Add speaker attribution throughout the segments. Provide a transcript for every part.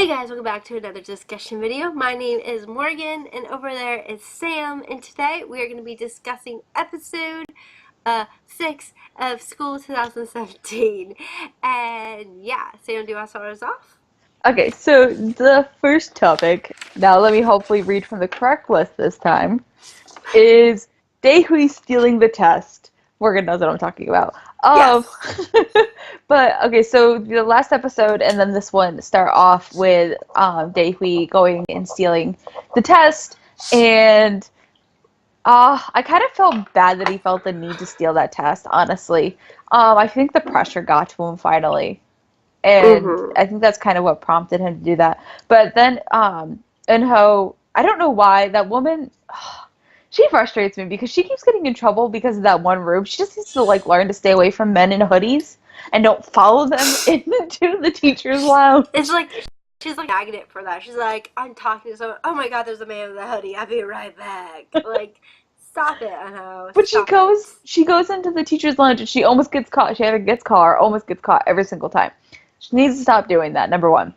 Speaker 1: Hey guys, welcome back to another discussion video. My name is Morgan and over there is Sam, and today we are going to be discussing episode 6 of School 2017. And yeah, Sam, do you want to start us off?
Speaker 2: Okay, so the first topic, now let me hopefully read from the correct list this time, is Daehui stealing the test. Morgan knows what I'm talking about.
Speaker 1: Yes.
Speaker 2: But okay, so the last episode and then this one start off with Daehui going and stealing the test, and I kind of felt bad that he felt the need to steal that test, honestly. I think the pressure got to him finally. And
Speaker 1: Mm-hmm.
Speaker 2: I think that's kind of what prompted him to do that. But then, Eunho, I don't know why that woman, she frustrates me because she keeps getting in trouble because of that one room. She just needs to like learn to stay away from men in hoodies and don't follow them into the teacher's
Speaker 1: It's
Speaker 2: lounge.
Speaker 1: like she's like magnet for that. She's like, I'm talking to someone. Oh my god, there's a man with a hoodie. I'll be right back. Like, stop it, Anno.
Speaker 2: But she
Speaker 1: Stop it.
Speaker 2: goes, she goes into the teacher's lounge and she almost gets caught. She either gets caught or almost gets caught every single time. She needs to stop doing that. Number one.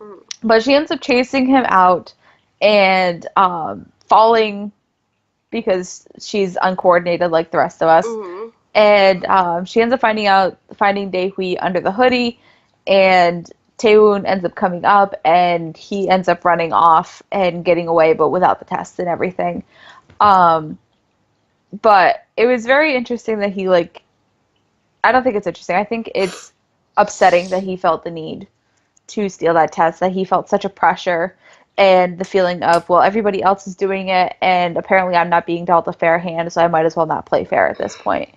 Speaker 1: Mm-hmm.
Speaker 2: But she ends up chasing him out and falling because she's uncoordinated like the rest of us.
Speaker 1: Mm-hmm.
Speaker 2: And she ends up finding Daehui under the hoodie, and Taewoon ends up coming up, and he ends up running off and getting away, but without the test and everything. Um, but it was very interesting that he like. I don't think it's interesting. I think it's upsetting that he felt the need to steal that test, that he felt such a pressure and the feeling of, well, everybody else is doing it, and apparently I'm not being dealt a fair hand, so I might as well not play fair at this point.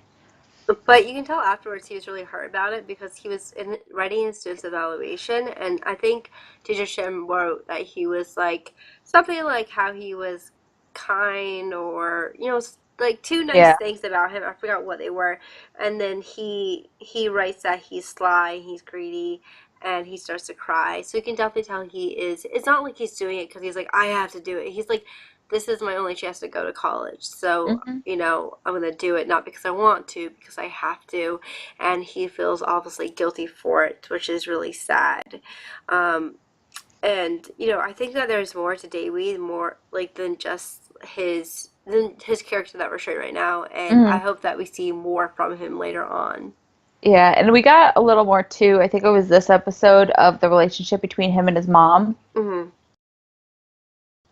Speaker 1: But you can tell afterwards he was really hurt about it because he was writing his student's evaluation, and I think Teacher Shim wrote that he was like something like how he was kind or like two nice
Speaker 2: Yeah.
Speaker 1: things about him. I forgot what they were, and then he writes that he's sly, he's greedy, and he starts to cry. So you can definitely tell he is. It's not like he's doing it because he's like I have to do it. He's like this is my only chance to go to college. So
Speaker 2: Hmm.
Speaker 1: I'm going to do it not because I want to, because I have to. And he feels obviously guilty for it, which is really sad. Um, and I think that there's more to Daewee, more like than his character that we're showing right now. And I
Speaker 2: Hmm.
Speaker 1: hope that we see more from him later on.
Speaker 2: Yeah, and we got a little more too. I think it was this episode of the relationship between him and his mom,
Speaker 1: Hmm.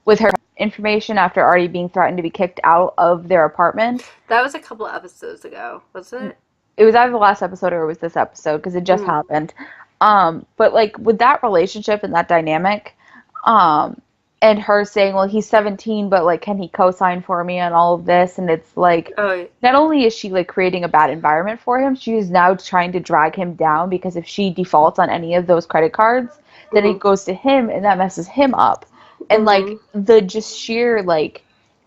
Speaker 2: with her information after already being threatened to be kicked out of their apartment.
Speaker 1: That was a couple of episodes ago, wasn't it?
Speaker 2: It was either the last episode or it was this episode because it just
Speaker 1: Hmm.
Speaker 2: happened. But like with that relationship and that dynamic, um, and her saying, "Well, he's 17, but like, can he co-sign for me and all of this?" And it's like,
Speaker 1: Oh,
Speaker 2: not only is she like creating a bad environment for him, she is now trying to drag him down because if she defaults on any of those credit cards, then
Speaker 1: hmm.
Speaker 2: it goes to him and that messes him up. And
Speaker 1: Hmm.
Speaker 2: like the just sheer like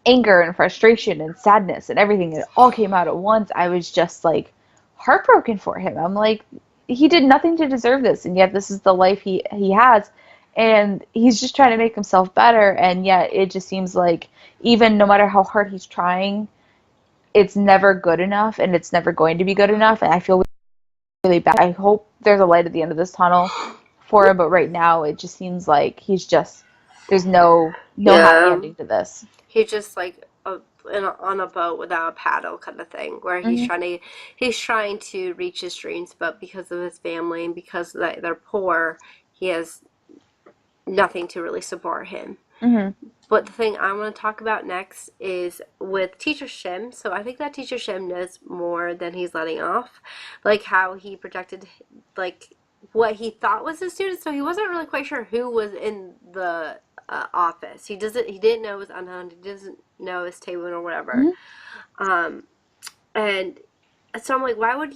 Speaker 2: anger and frustration and sadness and everything, it all came out at once. I was just like heartbroken for him. I'm like, he did nothing to deserve this, and yet this is the life he has, and he's just trying to make himself better, and yet it just seems like even no matter how hard he's trying, it's never good enough, and it's never going to be good enough, and I feel really bad. I hope there's a light at the end of this tunnel for him, but right now it just seems like he's just there's no happy
Speaker 1: Yeah.
Speaker 2: ending to this.
Speaker 1: He's just like on a boat without a paddle kind of thing, where
Speaker 2: Hmm.
Speaker 1: he's trying to reach his dreams, but because of his family and because they're poor, he has nothing to really support him.
Speaker 2: Hmm.
Speaker 1: But the thing I want to talk about next is with Teacher Shim. So I think that Teacher Shim knows more than he's letting off, like how he protected like what he thought was his students. So he wasn't really quite sure who was in the office. He didn't know it was unknown. He doesn't know it was Taewon or whatever.
Speaker 2: Hmm.
Speaker 1: Um, and so I'm like, why would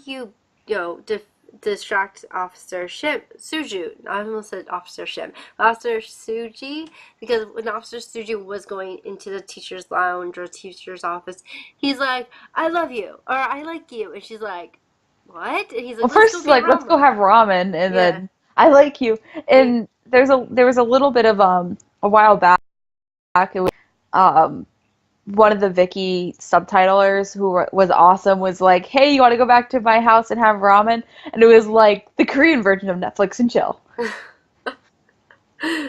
Speaker 1: distract Officer Shim Suju? I almost said Officer Shim, Officer Suji, because when Officer Suji was going into the teacher's lounge or teacher's office, he's like, "I love you" or "I like you," and she's like, "What?" And he's
Speaker 2: Well,
Speaker 1: like, "Let's go
Speaker 2: first,
Speaker 1: get
Speaker 2: like, let's go
Speaker 1: ramen."
Speaker 2: have ramen, and
Speaker 1: Yeah.
Speaker 2: then I like you. And there was a little bit of a while back. It was um one of the Vicky subtitlers who was awesome was like, "Hey, you want to go back to my house and have ramen?" And it was like the Korean version of Netflix and chill.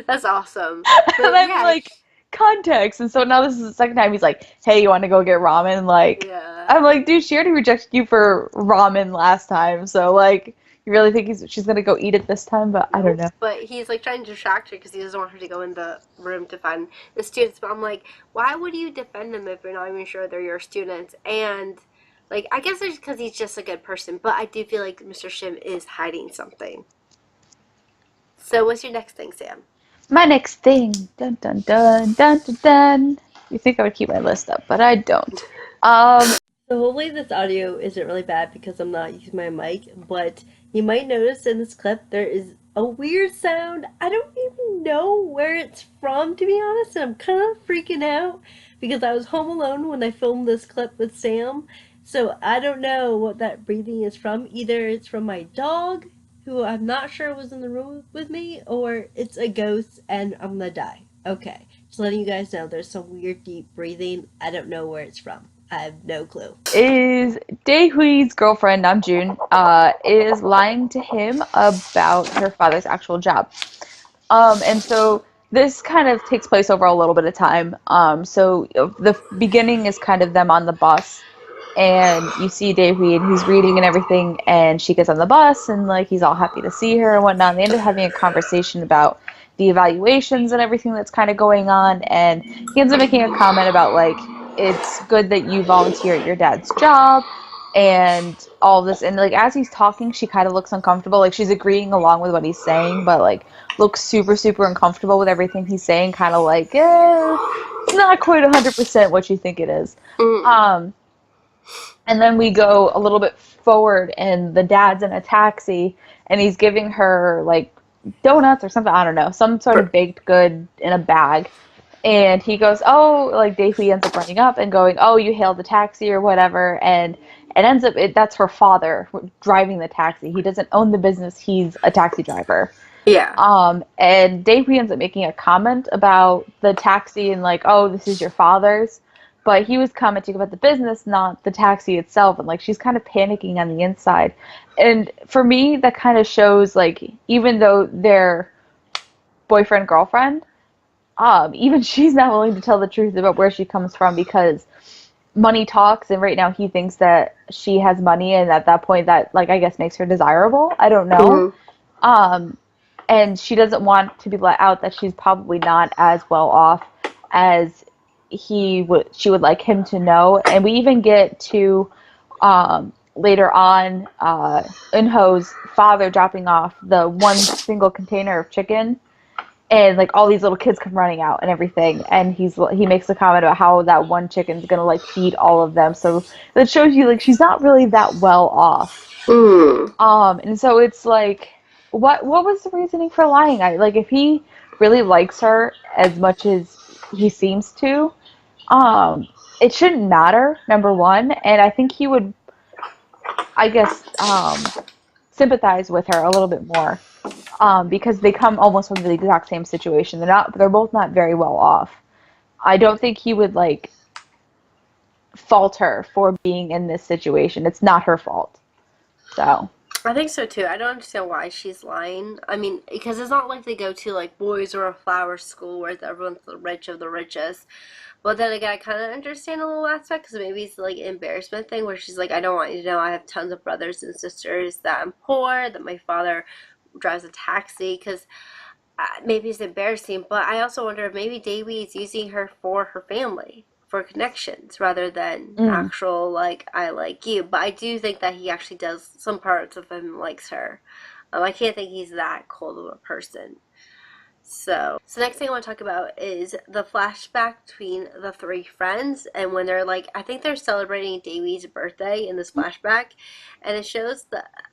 Speaker 1: That's awesome.
Speaker 2: And
Speaker 1: So
Speaker 2: I'm
Speaker 1: yeah,
Speaker 2: like, context. And so now this is the second time he's like, hey, you want to go get ramen? Like,
Speaker 1: yeah.
Speaker 2: I'm like, dude, she already rejected you for ramen last time. So, like, you really think she's going to go eat it this time? But I don't
Speaker 1: Nope.
Speaker 2: know.
Speaker 1: But he's like trying to distract her because he doesn't want her to go in the room to find the students. But I'm like, why would you defend them if you're not even sure they're your students? And like, I guess it's because he's just a good person. But I do feel like Mr. Shim is hiding something. So what's your next thing, Sam?
Speaker 2: My next thing. Dun, dun, dun, dun, dun, dun. You think I would keep my list up, but I don't. Um,
Speaker 1: So hopefully this audio isn't really bad because I'm not using my mic, but you might notice in this clip there is a weird sound. I don't even know where it's from, to be honest, and I'm kind of freaking out because I was home alone when I filmed this clip with Sam. So I don't know what that breathing is from. Either it's from my dog, who I'm not sure was in the room with me, or it's a ghost and I'm gonna die. Okay, just letting you guys know there's some weird deep breathing. I don't know where it's from. I have no clue.
Speaker 2: is Daehui's girlfriend, Namjoon, is lying to him about her father's actual job. And so this kind of takes place over a little bit of time. So the beginning is kind of them on the bus, and you see Daehui and he's reading and everything, and she gets on the bus and like he's all happy to see her and whatnot. And they end up having a conversation about the evaluations and everything that's kind of going on, and he ends up making a comment about like it's good that you volunteer at your dad's job and all this. And like as he's talking, she kind of looks uncomfortable, like she's agreeing along with what he's saying, but like looks super super uncomfortable with everything he's saying, kind of like it's not quite 100% what you think it is.
Speaker 1: Mm.
Speaker 2: um and then we go a little bit forward, and the dad's in a taxi, and he's giving her like donuts or something. I don't know, some sort of baked good in a bag. And he goes, oh, like Daehui ends up running up and going, oh, you hailed the taxi or whatever. And it ends up, that's her father driving the taxi. He doesn't own the business, he's a taxi driver.
Speaker 1: Yeah.
Speaker 2: And Davey ends up making a comment about the taxi and like, oh, this is your father's. But he was commenting about the business, not the taxi itself. And like, she's kind of panicking on the inside. And for me, that kind of shows like, even though they're boyfriend, girlfriend, even she's not willing to tell the truth about where she comes from because money talks. And right now he thinks that she has money. And at that point, that like, I guess makes her desirable. I don't know.
Speaker 1: Mm-hmm.
Speaker 2: Um, and she doesn't want to be let out that she's probably not as well off as she would like him to know. And we even get to later on Eunho's father dropping off the one single container of chicken, and like all these little kids come running out and everything, and he makes a comment about how that one chicken's gonna like feed all of them. So that shows you like she's not really that well off.
Speaker 1: Mm.
Speaker 2: And so it's like, what was the reasoning for lying? Like if he really likes her as much as he seems to, it shouldn't matter, number one, and I think he would, I guess, sympathize with her a little bit more, because they come almost from the exact same situation. They're both not very well off. I don't think he would like fault her for being in this situation. It's not her fault. So,
Speaker 1: I think so too. I don't understand why she's lying. I mean, because it's not like they go to like boys or a flower school where everyone's the rich of the richest. But then again, I kind of understand a little aspect because maybe it's like an embarrassment thing where she's like, I don't want you to know I have tons of brothers and sisters, that I'm poor, that my father drives a taxi. Because maybe it's embarrassing, but I also wonder if maybe Davy is using her for her family, for connections, rather than
Speaker 2: mm.
Speaker 1: actual, like, I like you. But I do think that he actually does, some parts of him likes her. I can't think he's that cold of a person. So next thing I want to talk about is the flashback between the three friends, and when they're like, I think they're celebrating Davy's birthday in this flashback, and it shows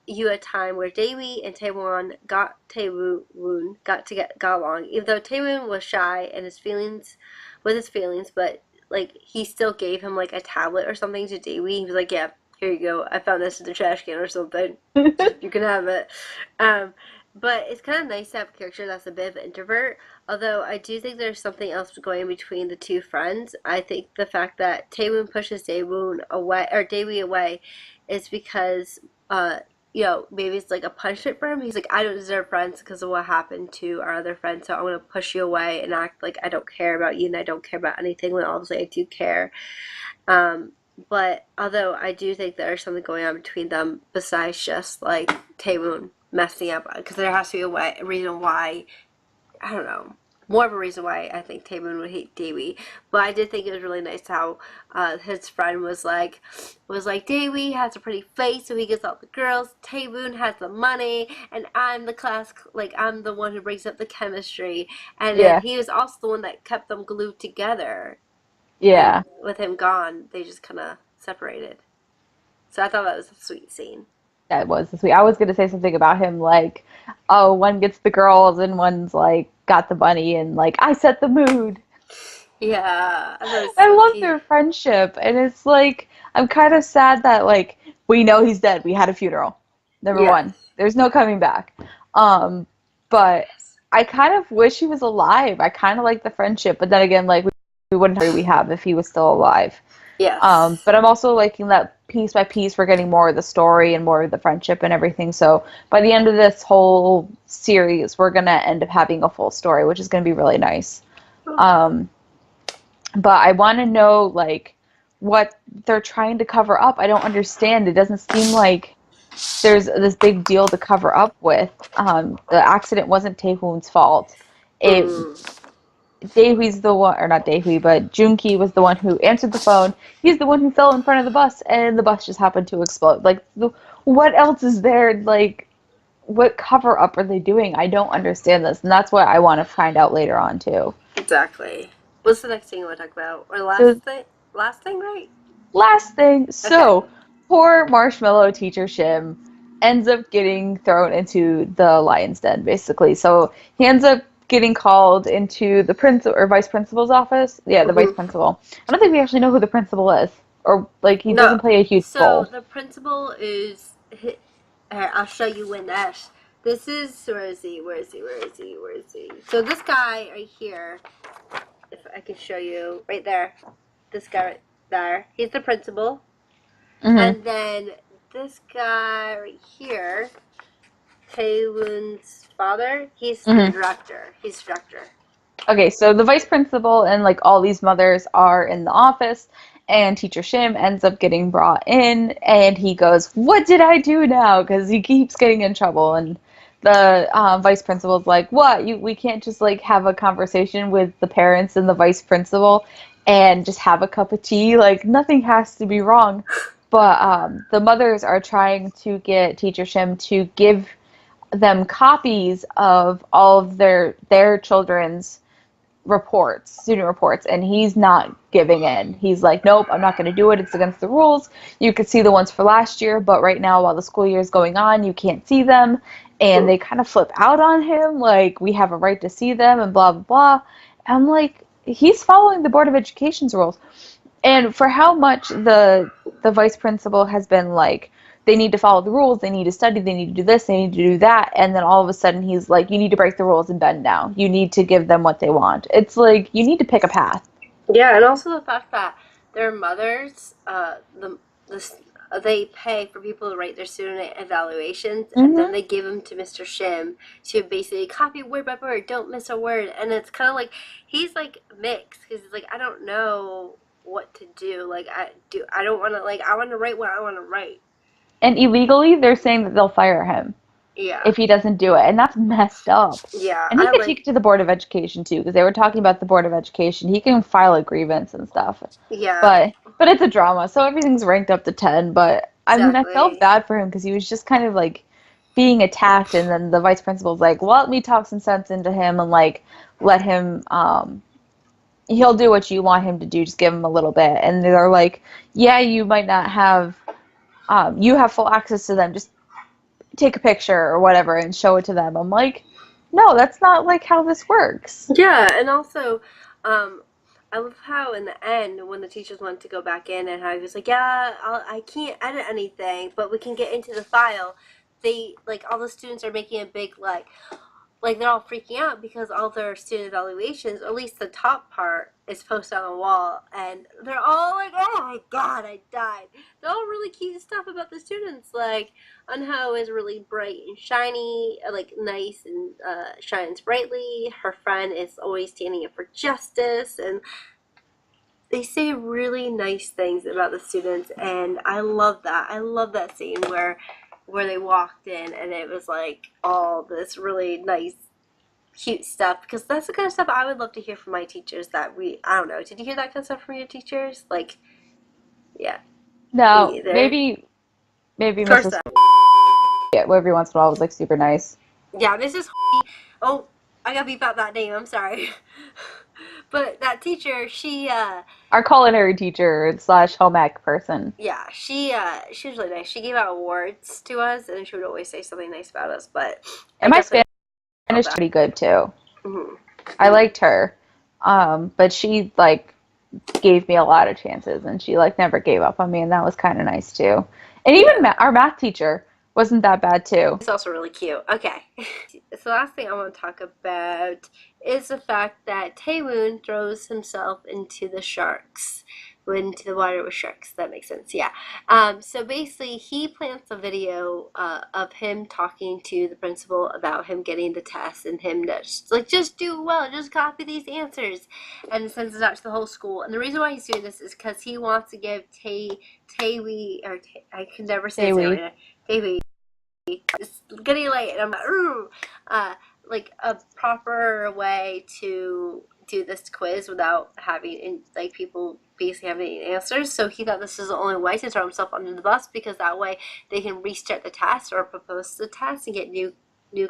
Speaker 1: you a time where Davy and Taewon got along, even though Taewon was shy and his feelings, but like he still gave him like a tablet or something to Davy. He was like, yeah, here you go. I found this in the trash can or something. You can have it. Um, but it's kind of nice to have a character that's a bit of an introvert. Although I do think there's something else going between the two friends. I think the fact that Taewoon pushes Daewoon away or Daewoo away is because uh, maybe it's like a punishment for him. He's like, I don't deserve friends because of what happened to our other friend, so I'm gonna push you away and act like I don't care about you and I don't care about anything when obviously I do care. Um, but although I do think there's something going on between them besides just like Taewoon messing up, because there has to be a reason why. I don't know. More of a reason why I think Taemin would hate Dewi, but I did think it was really nice how his friend was like Dewi has a pretty face, so he gets all the girls. Taemin has the money, and I'm the class, like I'm the one who brings up the chemistry. And then
Speaker 2: Yeah.
Speaker 1: he was also the one that kept them glued together. And
Speaker 2: Yeah.
Speaker 1: with him gone, they just kind of separated. So I thought that was a sweet scene.
Speaker 2: That was sweet. I was gonna say something about him like, oh, one gets the girls and one's like got the bunny and like I set the mood.
Speaker 1: Yeah, I thought it was
Speaker 2: I
Speaker 1: so
Speaker 2: love
Speaker 1: cute.
Speaker 2: their friendship, and it's like I'm kind of sad that like we know he's dead. We had a funeral. Number
Speaker 1: Yeah.
Speaker 2: one, there's no coming back. Um, but I kind of wish he was alive. I kind of like the friendship, but then again, like we wouldn't have we have if he was still alive.
Speaker 1: Yes.
Speaker 2: But I'm also liking that piece by piece we're getting more of the story and more of the friendship and everything. So by the end of this whole series, we're gonna end up having a full story, which is gonna be really nice. Um, but I want to know like what they're trying to cover up. I don't understand. It doesn't seem like there's this big deal to cover up with. The accident wasn't Taehoon's fault. It
Speaker 1: Mm.
Speaker 2: Daehui's the one, or not Daehui, but Junki was the one who answered the phone. He's the one who fell in front of the bus, and the bus just happened to explode. Like, what else is there? Like, what cover up are they doing? I don't understand this, and that's what I want to find out later on too.
Speaker 1: Exactly. What's the next thing you want to talk about? Or last
Speaker 2: So
Speaker 1: thing? Last thing, right?
Speaker 2: last thing,
Speaker 1: Okay.
Speaker 2: so poor Marshmallow Teacher Shim ends up getting thrown into the lion's den, basically. So he ends up getting called into the principal or vice principal's office. Yeah, the vice
Speaker 1: Hmm.
Speaker 2: principal. I don't think we actually know who the principal is, or like he
Speaker 1: No.
Speaker 2: doesn't play a huge
Speaker 1: So
Speaker 2: role.
Speaker 1: the principal is. Here, I'll show you when that. This is. Where is he? Where is he? Where is he? Where is he? So this guy right here, if I can show you, right there. This guy right there. He's the principal.
Speaker 2: Hmm.
Speaker 1: And then this guy right here, Taewon's father, he's the
Speaker 2: Hmm.
Speaker 1: director. He's director.
Speaker 2: Okay, so the vice principal and like all these mothers are in the office, and Teacher Shim ends up getting brought in, and he goes, "What did I do now?" Because he keeps getting in trouble, and the vice principal's like, "What? We can't just like have a conversation with the parents and the vice principal, and just have a cup of tea. Like nothing has to be wrong." But the mothers are trying to get Teacher Shim to give them copies of all of their children's reports, student reports, and he's not giving in. He's like, nope, I'm not going to do it. It's against the rules. You could see the ones for last year, but right now, while the school year is going on, you can't see them. And they kind of flip out on him, like, we have a right to see them, and blah, blah, blah. I'm like, he's following the Board of Education's rules. And for how much the vice principal has been like, they need to follow the rules, they need to study, they need to do this, they need to do that, and then all of a sudden he's like, you need to break the rules and bend down. You need to give them what they want. It's like you need to pick a path.
Speaker 1: Yeah, and also the fact that their mothers, the they pay for people to write their student evaluations, and then
Speaker 2: Hmm.
Speaker 1: they give them to Mr. Shim to basically copy word by word, don't miss a word. And it's kind of like he's like mixed because he's like, I don't know what to do. Like I don't want to like I want to write what I want to write.
Speaker 2: And illegally, they're saying that they'll fire him
Speaker 1: Yeah,
Speaker 2: if he doesn't do it, and that's messed up.
Speaker 1: yeah,
Speaker 2: And he
Speaker 1: I
Speaker 2: could
Speaker 1: like
Speaker 2: take it to the Board of Education too, because they were talking about the Board of Education. He can file a grievance and stuff.
Speaker 1: yeah,
Speaker 2: But it's a drama, so everything's ranked up to 10. But I mean, I felt
Speaker 1: exactly.
Speaker 2: bad for him because he was just kind of like being attacked, and then the vice principal's like, well, let me talk some sense into him and like let him he'll do what you want him to do, just give him a little bit. And they're like, yeah, you might not have you have full access to them, just take a picture or whatever and show it to them. I'm like, no, that's not like how this works.
Speaker 1: Yeah, and also, um, I love how in the end when the teachers wanted to go back in and how he was like, "Yeah, I can't edit anything, but we can get into the file." They like all the students are making a big like, like they're all freaking out because all their student evaluations, at least the top part, is posted on the wall, and they're all like, "Oh my god, I died." They're all really cute stuff about the students, like Unho is really bright and shiny, like nice and shines brightly. Her friend is always standing up for justice, and they say really nice things about the students, and I love that. I love that scene where they walked in and it was like all this really nice cute stuff, because that's the kind of stuff I would love to hear from my teachers. That we I don't know, did you hear that kind of stuff from your teachers? Like, yeah,
Speaker 2: No,
Speaker 1: me either.
Speaker 2: maybe
Speaker 1: Of course
Speaker 2: Mrs.
Speaker 1: not.
Speaker 2: Yeah, every once in a while was like super nice.
Speaker 1: Yeah, Mrs. Oh, I gotta beep out that name, I'm sorry. But that teacher,
Speaker 2: Our culinary teacher slash home ec person.
Speaker 1: yeah, she was really nice. She gave out awards to us, and she would always say something nice about us. But I
Speaker 2: And my
Speaker 1: definitely love
Speaker 2: Spanish
Speaker 1: that.
Speaker 2: pretty good too.
Speaker 1: Hmm.
Speaker 2: I liked her. But she like gave me a lot of chances and she like never gave up on me and that was kind of nice too. And even
Speaker 1: Yeah,
Speaker 2: our math teacher wasn't that bad too.
Speaker 1: it's also really cute. Okay, so the last thing I want to talk about is the fact that Taewoon throws himself into the sharks, into the water with sharks. That makes sense. Yeah. So basically, he plants a video of him talking to the principal about him getting the test and him just like, just do well, just copy these answers, and sends it out to the whole school. And the reason why he's doing this is because he wants to give Taewi, or I can never say his name
Speaker 2: Daily.
Speaker 1: right now. Taewi, it's getting late, and I'm like, ooh, like a proper way to do this quiz without having like people basically having answers. So he thought this is the only way to throw himself under the bus, because that way they can restart the test or propose the test and get new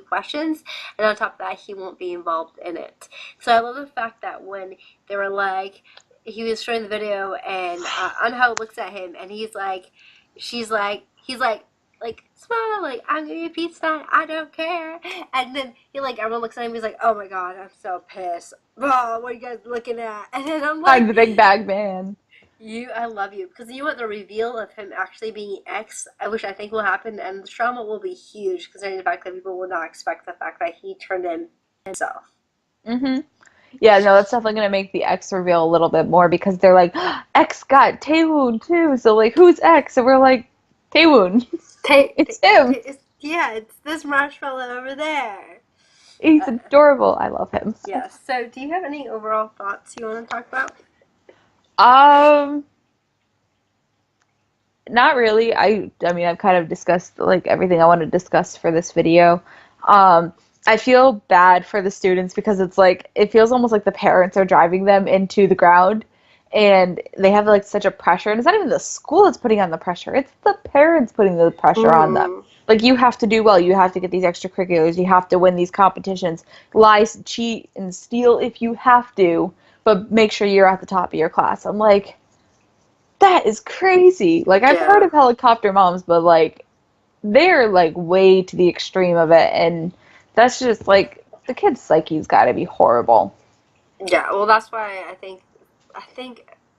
Speaker 1: questions, and on top of that he won't be involved in it. So I love the fact that when they were like, he was showing the video, and Anho looks at him and he's like, smile, like, I'm gonna be a pizza, I don't care. And then he like, everyone looks at him, he's like, oh my god, I'm so pissed. Oh, what are you guys looking at? And then I'm
Speaker 2: I'm
Speaker 1: like,
Speaker 2: the big bag man.
Speaker 1: I love you, because you want the reveal of him actually being X, which I think will happen, and the trauma will be huge, considering the fact that people will not expect the fact that he turned in himself.
Speaker 2: Mhm. Yeah, no, that's definitely gonna make the X reveal a little bit more because they're like, X got Taewoon too. So like, who's X? And we're like, Taewoon. It's him.
Speaker 1: Yeah, it's this marshmallow over there.
Speaker 2: He's
Speaker 1: Uh,
Speaker 2: adorable. I love him.
Speaker 1: yeah. So, do you have any overall thoughts you want to talk about?
Speaker 2: Um, Not really. I mean, I've kind of discussed like everything I want to discuss for this video. Um, I feel bad for the students because it's like it feels almost like the parents are driving them into the ground and they have like such a pressure. And it's not even the school that's putting on the pressure. It's the parents putting the pressure on them.
Speaker 1: Mm,
Speaker 2: Like you have to do well, you have to get these extracurriculars, you have to win these competitions, lie, cheat, and steal if you have to, but make sure you're at the top of your class. I'm like, that is crazy. Like I've heard
Speaker 1: yeah.
Speaker 2: of helicopter moms, but like they're like way to the extreme of it, and that's just like the kid's psyche's got to be horrible.
Speaker 1: Yeah. Well, that's why I think,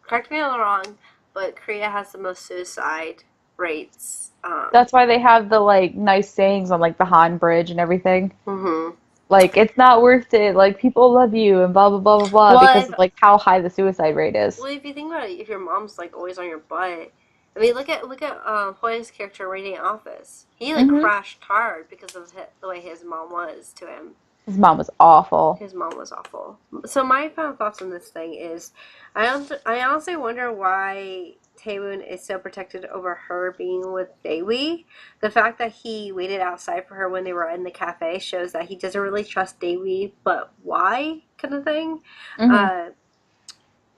Speaker 1: correct me if I'm wrong, but Korea has the most suicide rates.
Speaker 2: That's why they have the like nice sayings on like the Han Bridge and everything.
Speaker 1: Mhm.
Speaker 2: Like it's not worth it. Like people love you and blah blah blah blah blah
Speaker 1: Well,
Speaker 2: because of like how high the suicide rate is.
Speaker 1: if you think about it, if your mom's like always on your butt, I mean, look at Hoya's character rating Office. He like
Speaker 2: Hmm.
Speaker 1: crashed hard because of the way his mom was to him.
Speaker 2: His mom was awful.
Speaker 1: His mom was awful. So my final thoughts on this thing is, I honestly wonder why Taewoon is so protected over her being with Daewee. The fact that he waited outside for her when they were in the cafe shows that he doesn't really trust Daewee, but why, kind of thing.
Speaker 2: Hmm.
Speaker 1: Uh,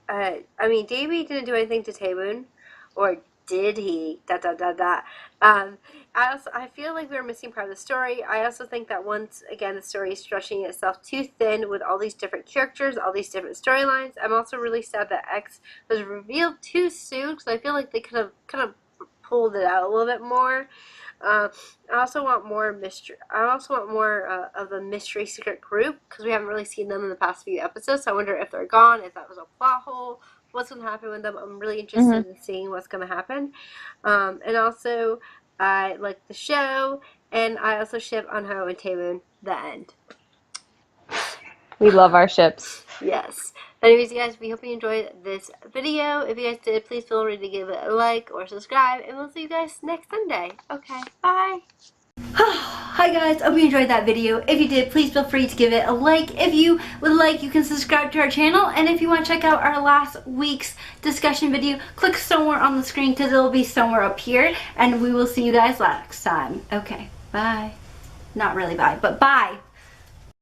Speaker 1: I mean, Davy didn't do anything to Taewoon, or did he? Dot dot dot dot. Um, I feel like we're missing part of the story. I also think that once again the story is stretching itself too thin with all these different characters, all these different storylines. I'm also really sad that X was revealed too soon, because I feel like they could have kind of pulled it out a little bit more. Uh, I also want more mystery. I also want more of the mystery secret group, because we haven't really seen them in the past few episodes. So I wonder if they're gone, if that was a plot hole, what's going to happen with them. I'm really
Speaker 2: Hmm.
Speaker 1: interested in seeing what's going to happen. And also, I like the show, and I also ship Anho and Taewoon. The end.
Speaker 2: We love our ships.
Speaker 1: Yes. Anyways, you guys, we hope you enjoyed this video. If you guys did, please feel free to give it a like or subscribe, and we'll see you guys next Sunday. Okay, bye. Hi guys, hope you enjoyed that video. If you did, please feel free to give it a like. If you would like, you can subscribe to our channel, and if you want to check out our last week's discussion video, click somewhere on the screen because it'll be somewhere up here, and we will see you guys next time. Okay, bye. Not really bye, but bye.